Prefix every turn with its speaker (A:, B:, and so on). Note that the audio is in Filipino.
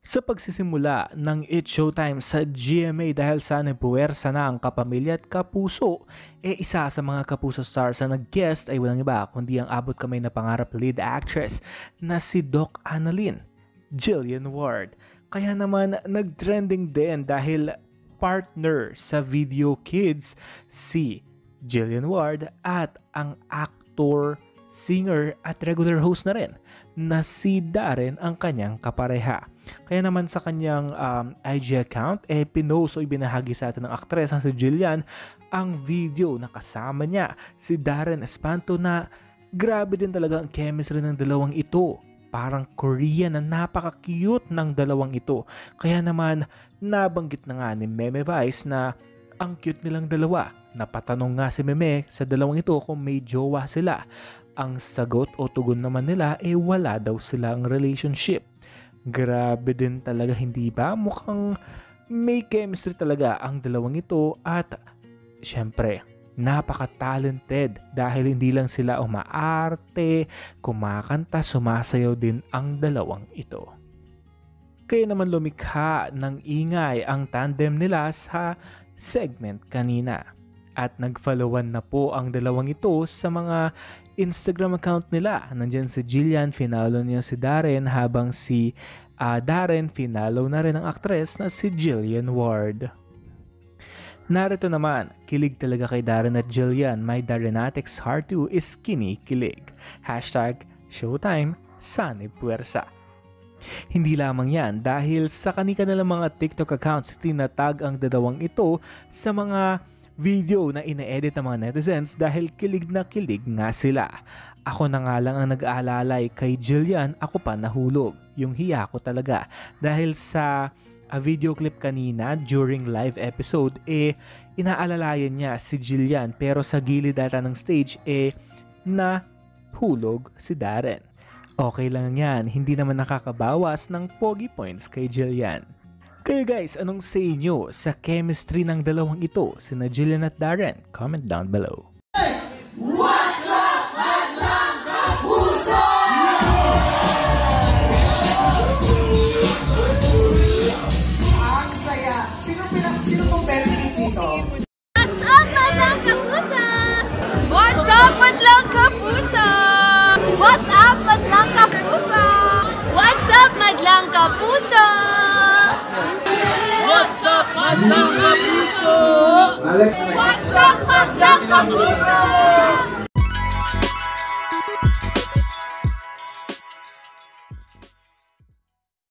A: Sa pagsisimula ng It's Showtime sa GMA dahil sa nagpuwersa na ang kapamilya at kapuso, isa sa mga kapuso stars na nag-guest ay walang iba kundi ang abot kamay na pangarap lead actress na si Doc Annalyn Jillian Ward. Kaya naman nag-trending din dahil partner sa Video Kids si Jillian Ward at ang actor, singer at regular host na rin na si Darren ang kanyang kapareha. Kaya naman sa kanyang IG account, pinost o ibinahagi sa atin ng aktres na si Jillian ang video na kasama niya si Darren Espanto na grabe din talaga ang chemistry ng dalawang ito. Parang Korean na napaka-cute ng dalawang ito. Kaya naman nabanggit na nga ni Meme Vice na ang cute nilang dalawa. Napatanong nga si Meme sa dalawang ito kung may jowa sila. Ang sagot o tugon naman nila wala daw silang relationship. Grabe din talaga, hindi ba? Mukhang may chemistry talaga ang dalawang ito at syempre napaka-talented dahil hindi lang sila umaarte, kumakanta, sumasayaw din ang dalawang ito. Kaya naman lumikha ng ingay ang tandem nila sa segment kanina. At nag-followan na po ang dalawang ito sa mga Instagram account nila. Nandyan si Jillian, finalo niya si Darren, habang si Darren, finalo na rin ang aktres na si Jillian Ward. Narito naman, kilig talaga kay Darren at Jillian. My Darrenatics Heart 2 is kinikilig. #Showtime, Sanib Puwersa. Hindi lamang yan dahil sa kanilang mga TikTok accounts, tinatag ang dalawang ito sa mga video na ina-edit ng mga netizens dahil kilig na kilig nga sila. Ako na nga lang ang nag-aalalay kay Jillian, ako pa nahulog. Yung hiya ko talaga. Dahil sa video clip kanina during live episode, inaalalayan niya si Jillian pero sa gilid data ng stage, nahulog si Darren. Okay lang yan, hindi naman nakakabawas ng pogi points kay Jillian. Kaya guys, anong say nyo sa chemistry ng dalawang ito, sina Jillian at Darren? Comment down below.
B: What's up, Madlang Kapuso? Ang saya. Sino pong better dito?
C: What's up, Madlang Kapuso? What's up, Madlang Kapuso? What's up, Madlang Kapuso? What's up, Madlang Kapuso?
B: What's up, Madlang Kapuso?
C: What's up, Madlang Kapuso?